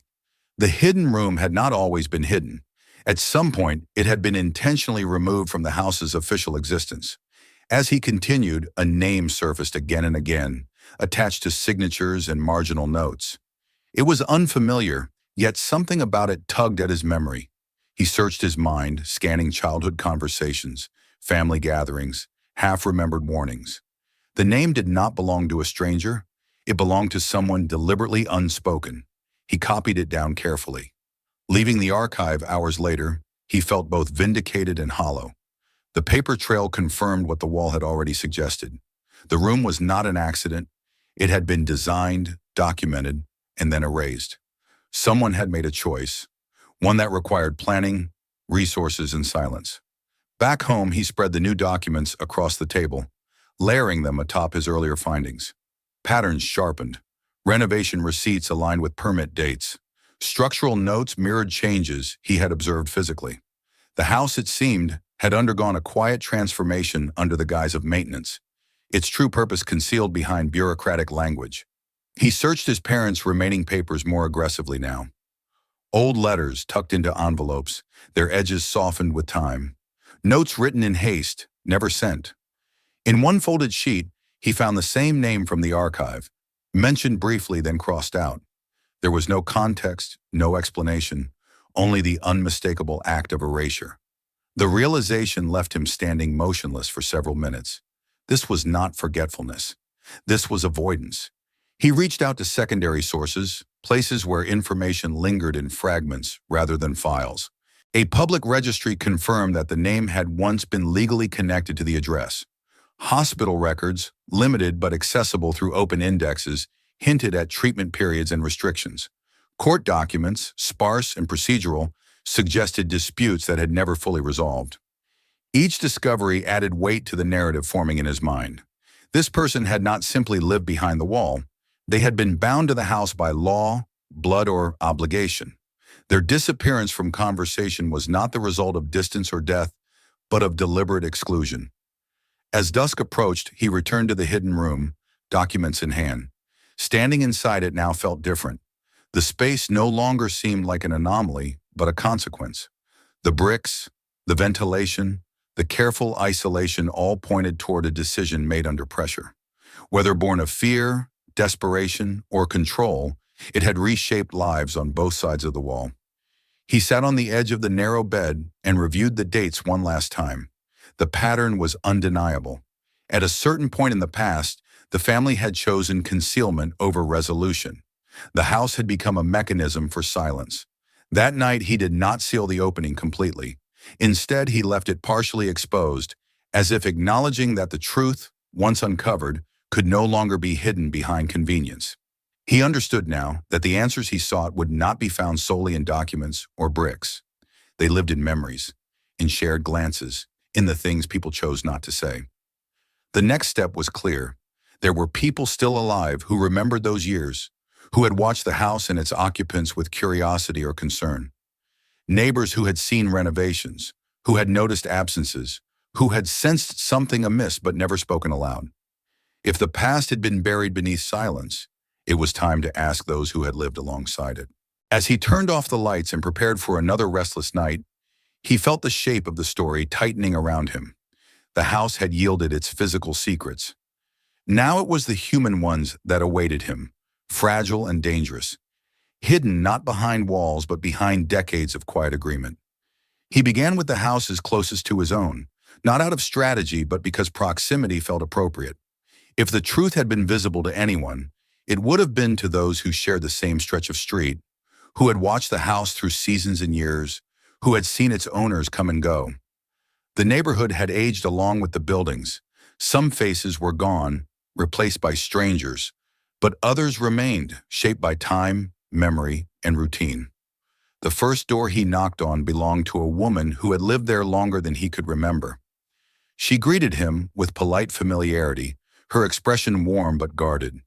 The hidden room had not always been hidden. At some point, it had been intentionally removed from the house's official existence. As he continued, a name surfaced again and again, attached to signatures and marginal notes. It was unfamiliar, yet something about it tugged at his memory. He searched his mind, scanning childhood conversations, family gatherings, half-remembered warnings. The name did not belong to a stranger. It belonged to someone deliberately unspoken. He copied it down carefully. Leaving the archive hours later, he felt both vindicated and hollow. The paper trail confirmed what the wall had already suggested. The room was not an accident. It had been designed, documented, and then erased. Someone had made a choice, one that required planning, resources, and silence. Back home, he spread the new documents across the table, layering them atop his earlier findings. Patterns sharpened. Renovation receipts aligned with permit dates. Structural notes mirrored changes he had observed physically. The house, it seemed, had undergone a quiet transformation under the guise of maintenance, its true purpose concealed behind bureaucratic language. He searched his parents' remaining papers more aggressively now. Old letters tucked into envelopes, their edges softened with time. Notes written in haste, never sent. In one folded sheet, he found the same name from the archive, mentioned briefly then crossed out. There was no context, no explanation, only the unmistakable act of erasure. The realization left him standing motionless for several minutes. This was not forgetfulness. This was avoidance. He reached out to secondary sources, places where information lingered in fragments rather than files. A public registry confirmed that the name had once been legally connected to the address. Hospital records, limited but accessible through open indexes, hinted at treatment periods and restrictions. Court documents, sparse and procedural, suggested disputes that had never fully resolved. Each discovery added weight to the narrative forming in his mind. This person had not simply lived behind the wall. They had been bound to the house by law, blood, or obligation. Their disappearance from conversation was not the result of distance or death, but of deliberate exclusion. As dusk approached, he returned to the hidden room, documents in hand. Standing inside it now felt different. The space no longer seemed like an anomaly, but a consequence. The bricks, the ventilation, the careful isolation all pointed toward a decision made under pressure. Whether born of fear, desperation, or control, it had reshaped lives on both sides of the wall. He sat on the edge of the narrow bed and reviewed the dates one last time. The pattern was undeniable. At a certain point in the past, the family had chosen concealment over resolution. The house had become a mechanism for silence. That night, he did not seal the opening completely. Instead, he left it partially exposed, as if acknowledging that the truth, once uncovered, could no longer be hidden behind convenience. He understood now that the answers he sought would not be found solely in documents or bricks. They lived in memories, in shared glances, in the things people chose not to say. The next step was clear. There were people still alive who remembered those years, who had watched the house and its occupants with curiosity or concern. Neighbors who had seen renovations, who had noticed absences, who had sensed something amiss but never spoken aloud. If the past had been buried beneath silence, it was time to ask those who had lived alongside it. As he turned off the lights and prepared for another restless night, he felt the shape of the story tightening around him. The house had yielded its physical secrets. Now it was the human ones that awaited him, fragile and dangerous, hidden not behind walls but behind decades of quiet agreement. He began with the houses closest to his own, not out of strategy but because proximity felt appropriate. If the truth had been visible to anyone, it would have been to those who shared the same stretch of street, who had watched the house through seasons and years, who had seen its owners come and go. The neighborhood had aged along with the buildings. Some faces were gone, replaced by strangers, but others remained, shaped by time, memory, and routine. The first door he knocked on belonged to a woman who had lived there longer than he could remember. She greeted him with polite familiarity, her expression warm but guarded.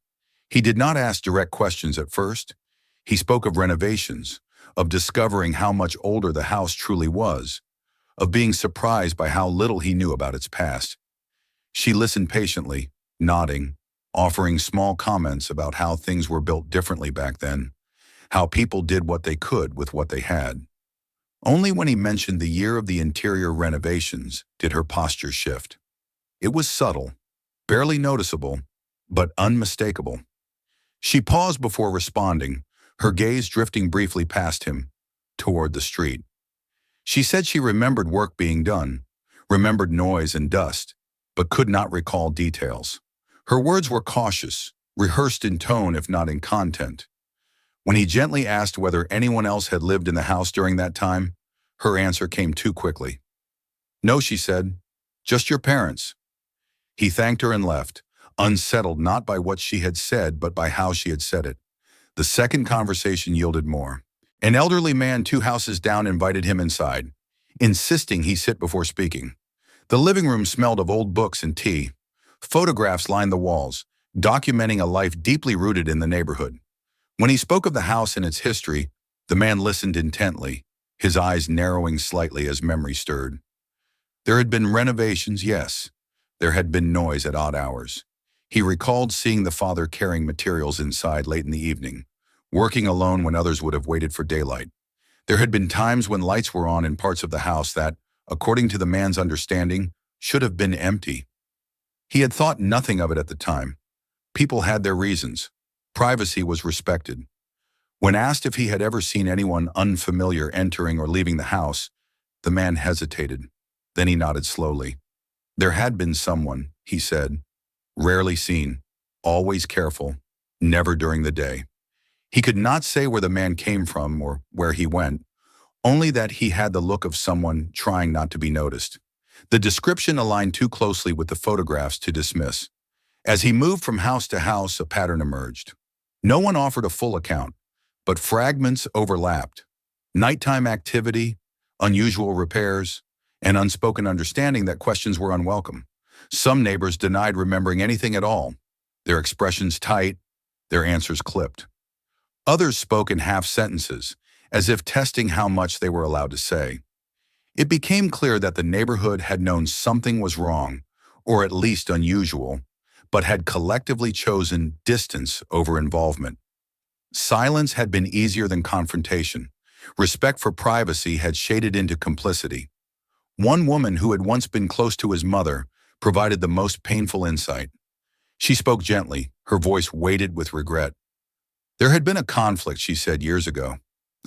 He did not ask direct questions at first. He spoke of renovations, of discovering how much older the house truly was, of being surprised by how little he knew about its past. She listened patiently, nodding, offering small comments about how things were built differently back then, how people did what they could with what they had. Only when he mentioned the year of the interior renovations did her posture shift. It was subtle, barely noticeable, but unmistakable. She paused before responding, her gaze drifting briefly past him, toward the street. She said she remembered work being done, remembered noise and dust, but could not recall details. Her words were cautious, rehearsed in tone if not in content. When he gently asked whether anyone else had lived in the house during that time, her answer came too quickly. "No," she said, "just your parents." He thanked her and left, unsettled not by what she had said but by how she had said it. The second conversation yielded more. An elderly man 2 houses down invited him inside, insisting he sit before speaking. The living room smelled of old books and tea. Photographs lined the walls, documenting a life deeply rooted in the neighborhood. When he spoke of the house and its history, the man listened intently, his eyes narrowing slightly as memory stirred. There had been renovations, yes. There had been noise at odd hours. He recalled seeing the father carrying materials inside late in the evening, working alone when others would have waited for daylight. There had been times when lights were on in parts of the house that, according to the man's understanding, should have been empty. He had thought nothing of it at the time. People had their reasons. Privacy was respected. When asked if he had ever seen anyone unfamiliar entering or leaving the house, the man hesitated. Then he nodded slowly. There had been someone, he said, rarely seen, always careful, never during the day. He could not say where the man came from or where he went, only that he had the look of someone trying not to be noticed. The description aligned too closely with the photographs to dismiss. As he moved from house to house, a pattern emerged. No one offered a full account, but fragments overlapped. Nighttime activity, unusual repairs, and unspoken understanding that questions were unwelcome. Some neighbors denied remembering anything at all, their expressions tight, their answers clipped. Others spoke in half sentences, as if testing how much they were allowed to say. It became clear that the neighborhood had known something was wrong, or at least unusual, but had collectively chosen distance over involvement. Silence had been easier than confrontation. Respect for privacy had shaded into complicity. One woman who had once been close to his mother provided the most painful insight. She spoke gently, her voice weighted with regret. There had been a conflict, she said years ago,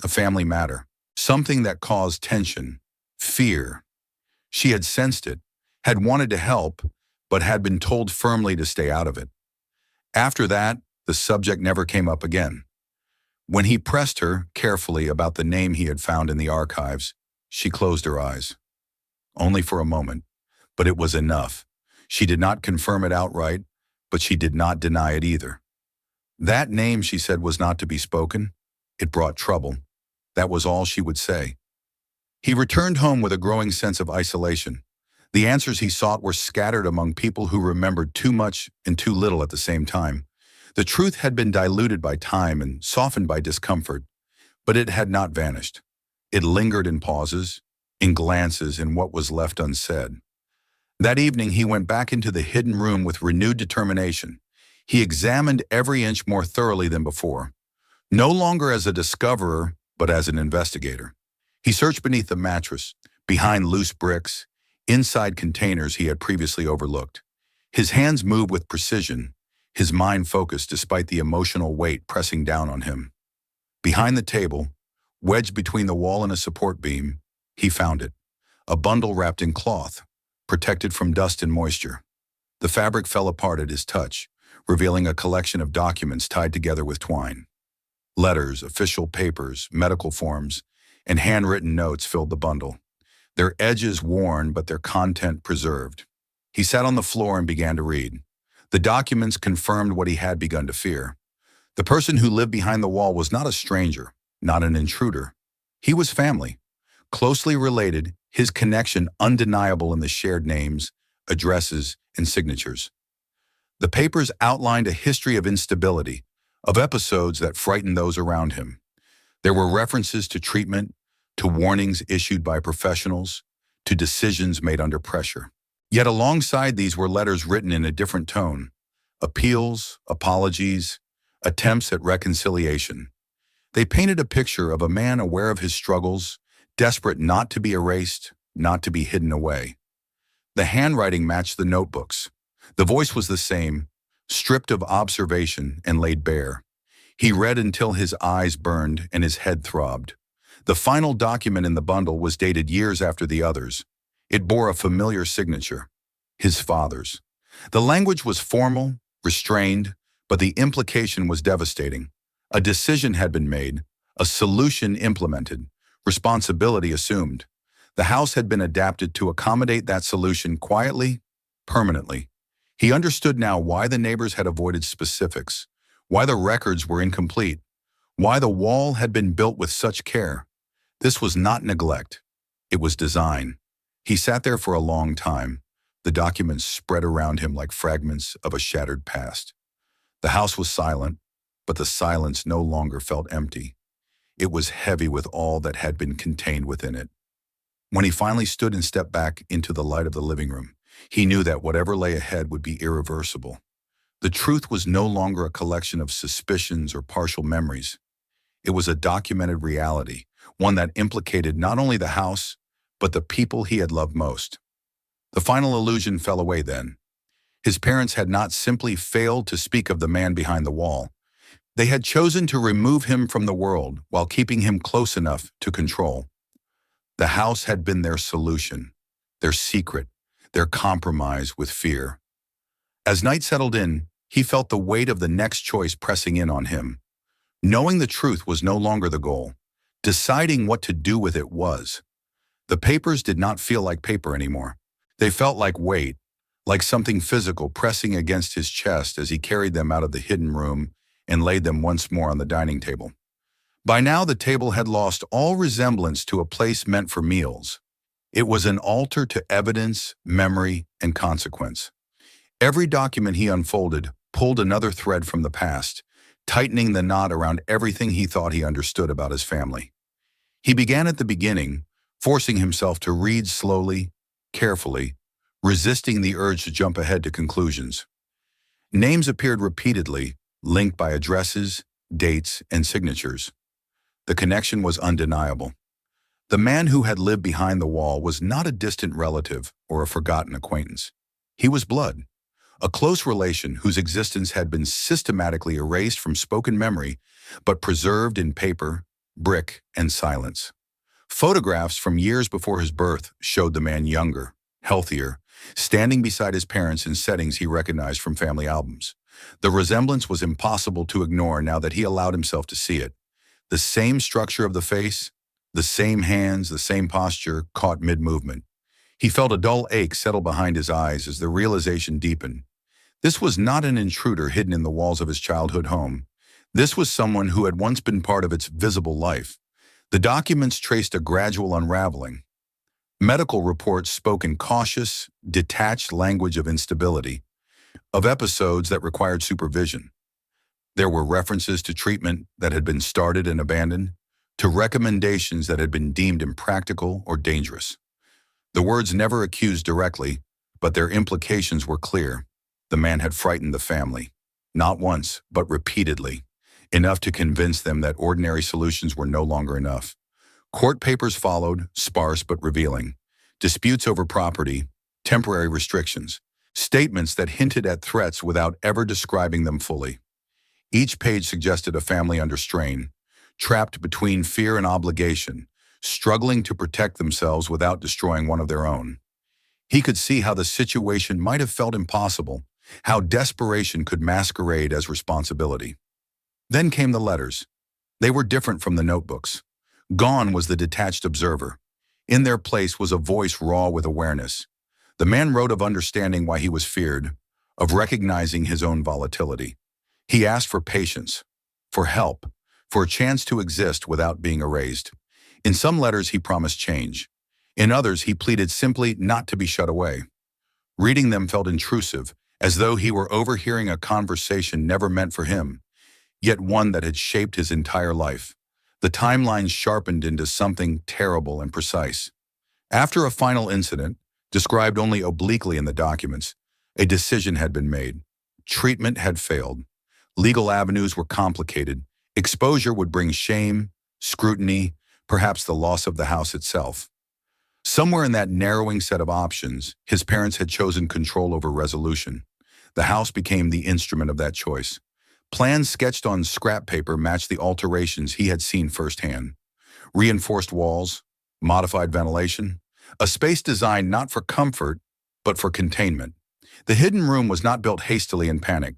a family matter, something that caused tension, fear. She had sensed it, had wanted to help, but had been told firmly to stay out of it. After that, the subject never came up again. When he pressed her carefully about the name he had found in the archives, she closed her eyes. Only for a moment, but it was enough. She did not confirm it outright, but she did not deny it either. That name, she said, was not to be spoken. It brought trouble. That was all she would say. He returned home with a growing sense of isolation. The answers he sought were scattered among people who remembered too much and too little at the same time. The truth had been diluted by time and softened by discomfort, but it had not vanished. It lingered in pauses, in glances, in what was left unsaid. That evening he went back into the hidden room with renewed determination. He examined every inch more thoroughly than before, no longer as a discoverer, but as an investigator. He searched beneath the mattress, behind loose bricks, inside containers he had previously overlooked. His hands moved with precision, his mind focused despite the emotional weight pressing down on him. Behind the table, wedged between the wall and a support beam, he found it, a bundle wrapped in cloth, protected from dust and moisture. The fabric fell apart at his touch, revealing a collection of documents tied together with twine. Letters, official papers, medical forms, and handwritten notes filled the bundle, their edges worn but their content preserved. He sat on the floor and began to read. The documents confirmed what he had begun to fear. The person who lived behind the wall was not a stranger, not an intruder. He was family, closely related, his connection undeniable in the shared names, addresses, and signatures. The papers outlined a history of instability, of episodes that frightened those around him. There were references to treatment, to warnings issued by professionals, to decisions made under pressure. Yet alongside these were letters written in a different tone, appeals, apologies, attempts at reconciliation. They painted a picture of a man aware of his struggles, desperate not to be erased, not to be hidden away. The handwriting matched the notebooks. The voice was the same, stripped of observation and laid bare. He read until his eyes burned and his head throbbed. The final document in the bundle was dated years after the others. It bore a familiar signature, his father's. The language was formal, restrained, but the implication was devastating. A decision had been made, a solution implemented, responsibility assumed. The house had been adapted to accommodate that solution quietly, permanently. He understood now why the neighbors had avoided specifics, why the records were incomplete, why the wall had been built with such care. This was not neglect. It was design. He sat there for a long time, the documents spread around him like fragments of a shattered past. The house was silent, but the silence no longer felt empty. It was heavy with all that had been contained within it. When he finally stood and stepped back into the light of the living room, he knew that whatever lay ahead would be irreversible. The truth was no longer a collection of suspicions or partial memories. It was a documented reality, one that implicated not only the house, but the people he had loved most. The final illusion fell away then. His parents had not simply failed to speak of the man behind the wall. They had chosen to remove him from the world while keeping him close enough to control. The house had been their solution, their secret, their compromise with fear. As night settled in, he felt the weight of the next choice pressing in on him. Knowing the truth was no longer the goal. Deciding what to do with it was. The papers did not feel like paper anymore. They felt like weight, like something physical pressing against his chest as he carried them out of the hidden room and laid them once more on the dining table. By now, the table had lost all resemblance to a place meant for meals. It was an altar to evidence, memory, and consequence. Every document he unfolded pulled another thread from the past, tightening the knot around everything he thought he understood about his family. He began at the beginning, forcing himself to read slowly, carefully, resisting the urge to jump ahead to conclusions. Names appeared repeatedly, linked by addresses, dates, and signatures. The connection was undeniable. The man who had lived behind the wall was not a distant relative or a forgotten acquaintance. He was blood, a close relation whose existence had been systematically erased from spoken memory, but preserved in paper, brick, and silence. Photographs from years before his birth showed the man younger, healthier, standing beside his parents in settings he recognized from family albums. The resemblance was impossible to ignore now that he allowed himself to see it. The same structure of the face, the same hands, the same posture, caught mid-movement. He felt a dull ache settle behind his eyes as the realization deepened. This was not an intruder hidden in the walls of his childhood home. This was someone who had once been part of its visible life. The documents traced a gradual unraveling. Medical reports spoke in cautious, detached language of instability, of episodes that required supervision. There were references to treatment that had been started and abandoned, to recommendations that had been deemed impractical or dangerous. The words never accused directly, but their implications were clear. The man had frightened the family, not once, but repeatedly, enough to convince them that ordinary solutions were no longer enough. Court papers followed, sparse but revealing. Disputes over property, temporary restrictions, statements that hinted at threats without ever describing them fully. Each page suggested a family under strain, trapped between fear and obligation, struggling to protect themselves without destroying one of their own. He could see how the situation might have felt impossible, how desperation could masquerade as responsibility. Then came the letters. They were different from the notebooks. Gone was the detached observer. In their place was a voice raw with awareness. The man wrote of understanding why he was feared, of recognizing his own volatility. He asked for patience, for help, for a chance to exist without being erased. In some letters he promised change. In others he pleaded simply not to be shut away. Reading them felt intrusive, as though he were overhearing a conversation never meant for him, yet one that had shaped his entire life. The timelines sharpened into something terrible and precise. After a final incident, described only obliquely in the documents, a decision had been made. Treatment had failed. Legal avenues were complicated. Exposure would bring shame, scrutiny, perhaps the loss of the house itself. Somewhere in that narrowing set of options, his parents had chosen control over resolution. The house became the instrument of that choice. Plans sketched on scrap paper matched the alterations he had seen firsthand. Reinforced walls, modified ventilation, a space designed not for comfort, but for containment. The hidden room was not built hastily in panic.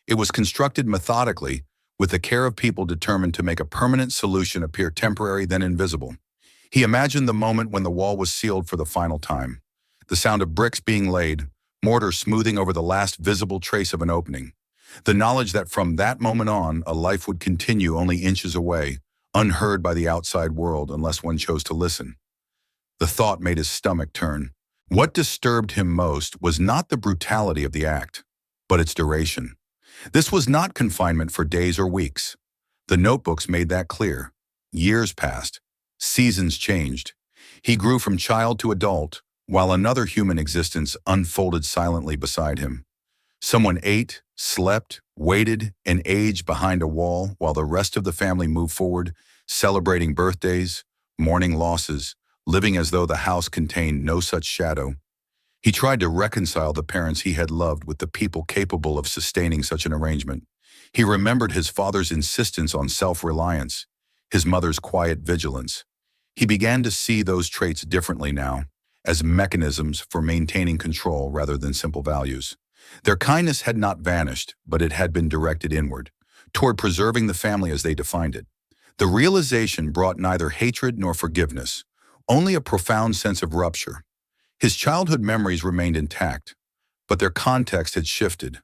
It was constructed methodically, with the care of people determined to make a permanent solution appear temporary then invisible. He imagined the moment when the wall was sealed for the final time. The sound of bricks being laid, mortar smoothing over the last visible trace of an opening. The knowledge that from that moment on, a life would continue only inches away, unheard by the outside world unless one chose to listen. The thought made his stomach turn. What disturbed him most was not the brutality of the act, but its duration. This was not confinement for days or weeks. The notebooks made that clear. Years passed. Seasons changed. He grew from child to adult, while another human existence unfolded silently beside him. Someone ate, slept, waited, and aged behind a wall while the rest of the family moved forward, celebrating birthdays, mourning losses, living as though the house contained no such shadow. He tried to reconcile the parents he had loved with the people capable of sustaining such an arrangement. He remembered his father's insistence on self-reliance, his mother's quiet vigilance. He began to see those traits differently now, as mechanisms for maintaining control rather than simple values. Their kindness had not vanished, but it had been directed inward, toward preserving the family as they defined it. The realization brought neither hatred nor forgiveness, only a profound sense of rupture. His childhood memories remained intact, but their context had shifted.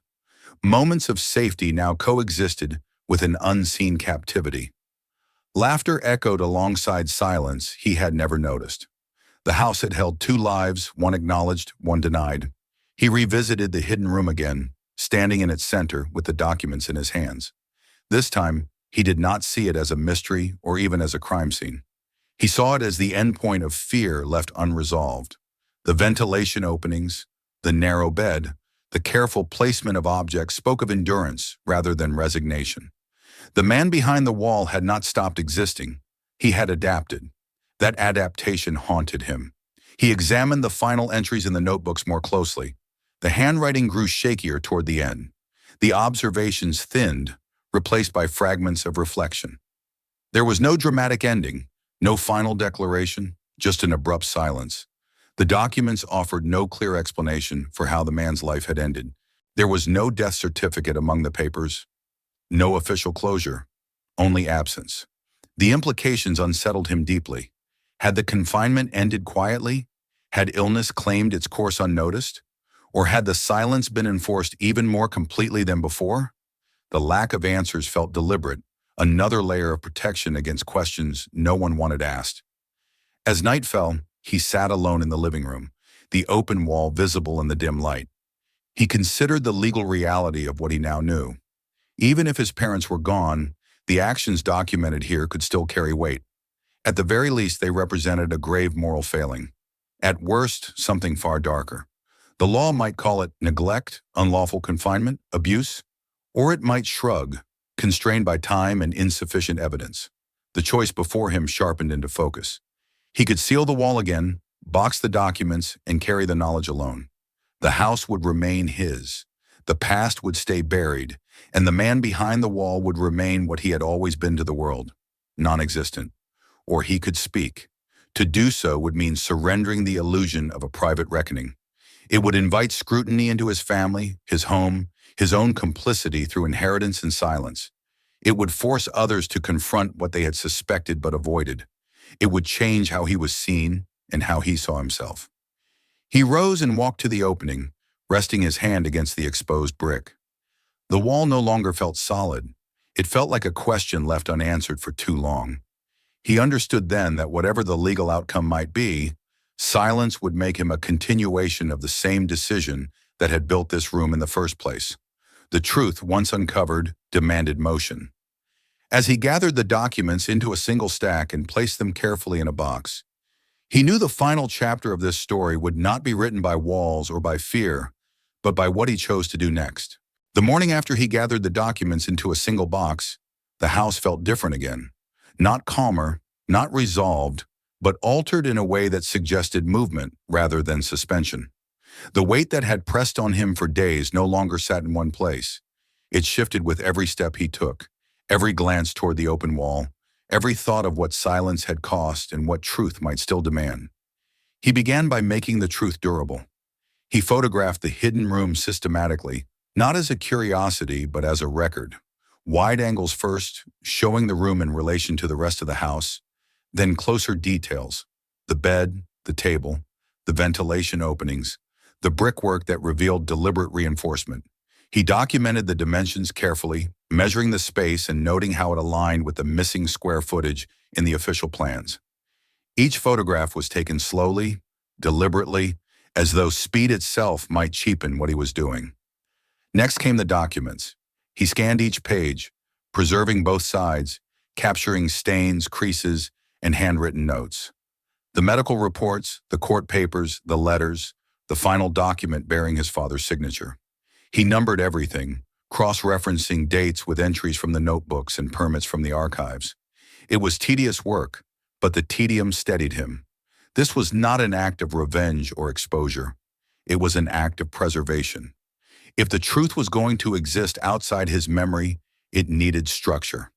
Moments of safety now coexisted with an unseen captivity. Laughter echoed alongside silence he had never noticed. The house had held two lives, one acknowledged, one denied. He revisited the hidden room again, standing in its center with the documents in his hands. This time, he did not see it as a mystery or even as a crime scene. He saw it as the endpoint of fear left unresolved. The ventilation openings, the narrow bed, The careful placement of objects spoke of endurance rather than resignation. The man behind the wall had not stopped existing. He had adapted. That adaptation haunted him. He examined the final entries in the notebooks more closely. The handwriting grew shakier toward the end. The observations thinned, replaced by fragments of reflection. There was no dramatic ending, no final declaration, just an abrupt silence. The documents offered no clear explanation for how the man's life had ended. There was no death certificate among the papers, no official closure, only absence. The implications unsettled him deeply. Had the confinement ended quietly? Had illness claimed its course unnoticed? Or had the silence been enforced even more completely than before? The lack of answers felt deliberate, another layer of protection against questions no one wanted asked. As night fell, he sat alone in the living room, the open wall visible in the dim light. He considered the legal reality of what he now knew. Even if his parents were gone, the actions documented here could still carry weight. At the very least, they represented a grave moral failing. At worst, something far darker. The law might call it neglect, unlawful confinement, abuse, or it might shrug, constrained by time and insufficient evidence. The choice before him sharpened into focus. He could seal the wall again, box the documents, and carry the knowledge alone. The house would remain his. The past would stay buried, and the man behind the wall would remain what he had always been to the world, non-existent. Or he could speak. To do so would mean surrendering the illusion of a private reckoning. It would invite scrutiny into his family, his home, his own complicity through inheritance and silence. It would force others to confront what they had suspected but avoided. It would change how he was seen and how he saw himself. He rose and walked to the opening, resting his hand against the exposed brick. The wall no longer felt solid. It felt like a question left unanswered for too long. He understood then that whatever the legal outcome might be, silence would make him a continuation of the same decision that had built this room in the first place. The truth, once uncovered, demanded motion. As he gathered the documents into a single stack and placed them carefully in a box, he knew the final chapter of this story would not be written by walls or by fear, but by what he chose to do next. The morning after he gathered the documents into a single box, the house felt different again. Not calmer, not resolved, but altered in a way that suggested movement rather than suspension. The weight that had pressed on him for days no longer sat in one place. It shifted with every step he took, every glance toward the open wall, every thought of what silence had cost and what truth might still demand. He began by making the truth durable. He photographed the hidden room systematically, not as a curiosity but as a record. Wide angles first, showing the room in relation to the rest of the house, then closer details, the bed, the table, the ventilation openings, the brickwork that revealed deliberate reinforcement. He documented the dimensions carefully, measuring the space and noting how it aligned with the missing square footage in the official plans. Each photograph was taken slowly, deliberately, as though speed itself might cheapen what he was doing. Next came the documents. He scanned each page, preserving both sides, capturing stains, creases, and handwritten notes. The medical reports, the court papers, the letters, the final document bearing his father's signature. He numbered everything, cross-referencing dates with entries from the notebooks and permits from the archives. It was tedious work, but the tedium steadied him. This was not an act of revenge or exposure. It was an act of preservation. If the truth was going to exist outside his memory, it needed structure.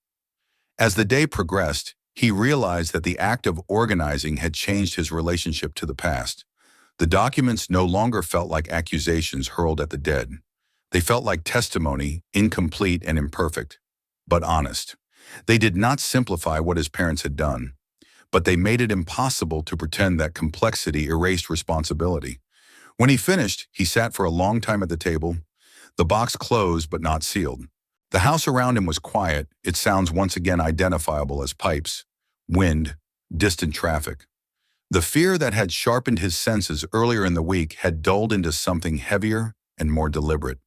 As the day progressed, he realized that the act of organizing had changed his relationship to the past. The documents no longer felt like accusations hurled at the dead. They felt like testimony, incomplete and imperfect, but honest. They did not simplify what his parents had done, but they made it impossible to pretend that complexity erased responsibility. When he finished, he sat for a long time at the table, the box closed but not sealed. The house around him was quiet, its sounds once again identifiable as pipes, wind, distant traffic. The fear that had sharpened his senses earlier in the week had dulled into something heavier and more deliberate.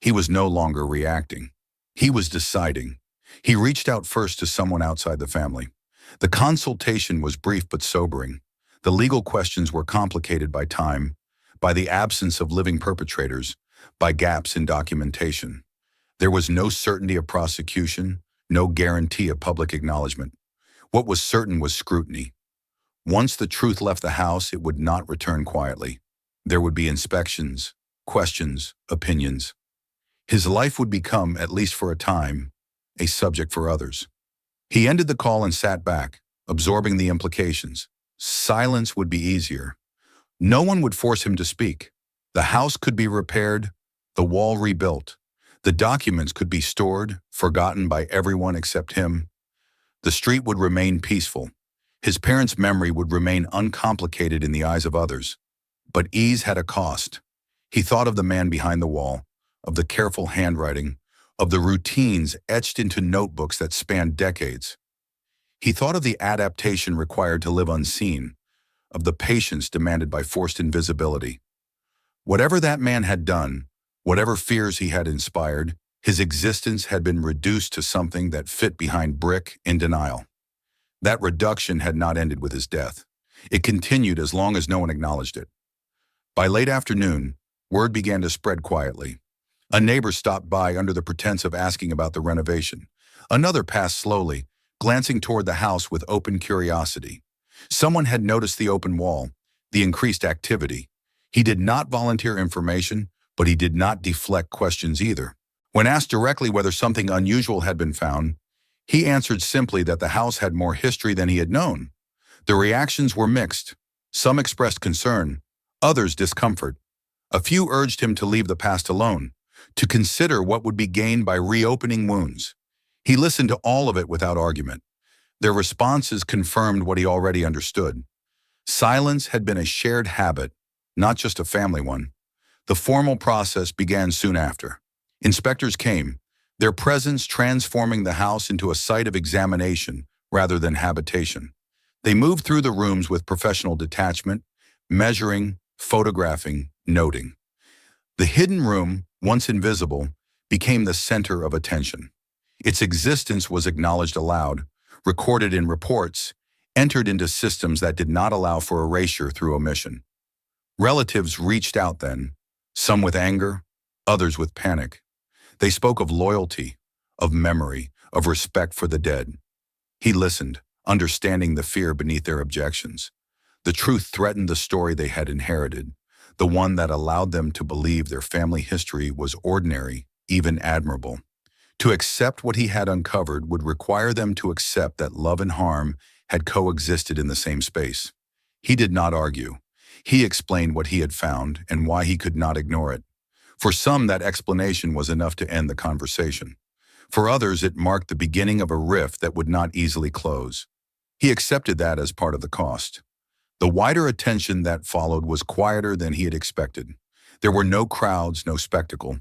He was no longer reacting. He was deciding. He reached out first to someone outside the family. The consultation was brief but sobering. The legal questions were complicated by time, by the absence of living perpetrators, by gaps in documentation. There was no certainty of prosecution, no guarantee of public acknowledgement. What was certain was scrutiny. Once the truth left the house, it would not return quietly. There would be inspections, questions, opinions. His life would become, at least for a time, a subject for others. He ended the call and sat back, absorbing the implications. Silence would be easier. No one would force him to speak. The house could be repaired, the wall rebuilt. The documents could be stored, forgotten by everyone except him. The street would remain peaceful. His parents' memory would remain uncomplicated in the eyes of others. But ease had a cost. He thought of the man behind the wall, of the careful handwriting, of the routines etched into notebooks that spanned decades. He thought of the adaptation required to live unseen, of the patience demanded by forced invisibility. Whatever that man had done, whatever fears he had inspired, his existence had been reduced to something that fit behind brick in denial. That reduction had not ended with his death. It continued as long as no one acknowledged it. By late afternoon, word began to spread quietly. A neighbor stopped by under the pretense of asking about the renovation. Another passed slowly, glancing toward the house with open curiosity. Someone had noticed the open wall, the increased activity. He did not volunteer information, but he did not deflect questions either. When asked directly whether something unusual had been found, he answered simply that the house had more history than he had known. The reactions were mixed. Some expressed concern, others discomfort. A few urged him to leave the past alone, to consider what would be gained by reopening wounds. He listened to all of it without argument. Their responses confirmed what he already understood. Silence had been a shared habit, not just a family one. The formal process began soon after. Inspectors came, their presence transforming the house into a site of examination rather than habitation. They moved through the rooms with professional detachment, measuring, photographing, noting. The hidden room, once invisible, became the center of attention. Its existence was acknowledged aloud, recorded in reports, entered into systems that did not allow for erasure through omission. Relatives reached out then, some with anger, others with panic. They spoke of loyalty, of memory, of respect for the dead. He listened, understanding the fear beneath their objections. The truth threatened the story they had inherited, the one that allowed them to believe their family history was ordinary, even admirable. To accept what he had uncovered would require them to accept that love and harm had coexisted in the same space. He did not argue. He explained what he had found and why he could not ignore it. For some, that explanation was enough to end the conversation. For others, it marked the beginning of a rift that would not easily close. He accepted that as part of the cost. The wider attention that followed was quieter than he had expected. There were no crowds, no spectacle.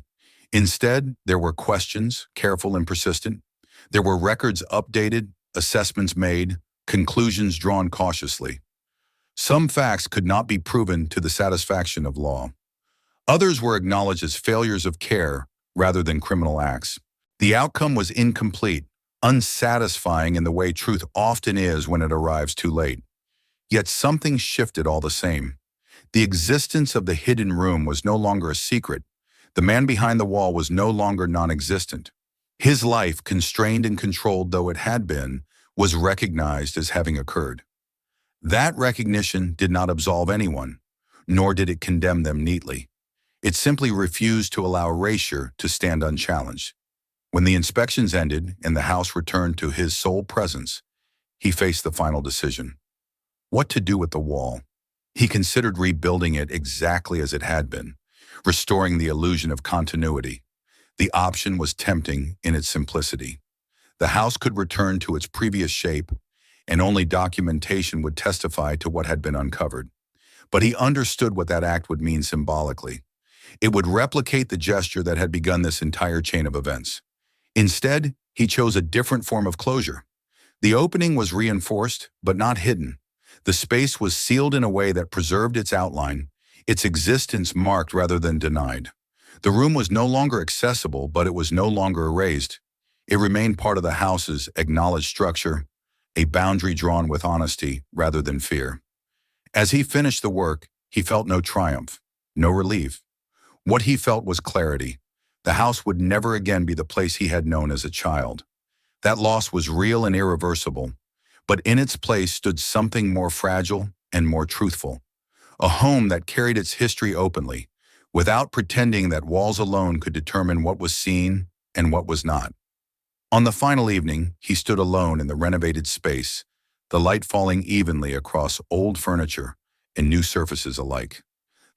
Instead, there were questions, careful and persistent. There were records updated, assessments made, conclusions drawn cautiously. Some facts could not be proven to the satisfaction of law. Others were acknowledged as failures of care rather than criminal acts. The outcome was incomplete, unsatisfying in the way truth often is when it arrives too late. Yet something shifted all the same. The existence of the hidden room was no longer a secret. The man behind the wall was no longer non-existent. His life, constrained and controlled though it had been, was recognized as having occurred. That recognition did not absolve anyone, nor did it condemn them neatly. It simply refused to allow erasure to stand unchallenged. When the inspections ended and the house returned to his sole presence, he faced the final decision. What to do with the wall? He considered rebuilding it exactly as it had been, restoring the illusion of continuity. The option was tempting in its simplicity. The house could return to its previous shape, and only documentation would testify to what had been uncovered. But he understood what that act would mean symbolically. It would replicate the gesture that had begun this entire chain of events. Instead, he chose a different form of closure. The opening was reinforced, but not hidden. The space was sealed in a way that preserved its outline, its existence marked rather than denied. The room was no longer accessible, but it was no longer erased. It remained part of the house's acknowledged structure, a boundary drawn with honesty rather than fear. As he finished the work, he felt no triumph, no relief. What he felt was clarity. The house would never again be the place he had known as a child. That loss was real and irreversible, but in its place stood something more fragile and more truthful. A home that carried its history openly, without pretending that walls alone could determine what was seen and what was not. On the final evening, he stood alone in the renovated space, the light falling evenly across old furniture and new surfaces alike.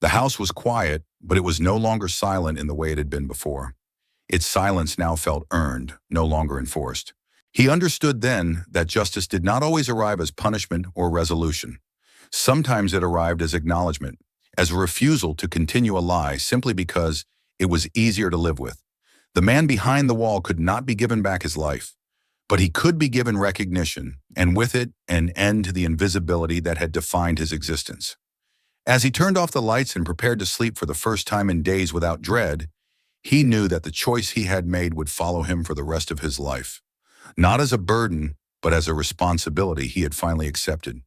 The house was quiet, but it was no longer silent in the way it had been before. Its silence now felt earned, no longer enforced. He understood then that justice did not always arrive as punishment or resolution. Sometimes it arrived as acknowledgement, as a refusal to continue a lie simply because it was easier to live with. The man behind the wall could not be given back his life, but he could be given recognition, and with it, an end to the invisibility that had defined his existence. As he turned off the lights and prepared to sleep for the first time in days without dread, he knew that the choice he had made would follow him for the rest of his life. Not as a burden, but as a responsibility he had finally accepted.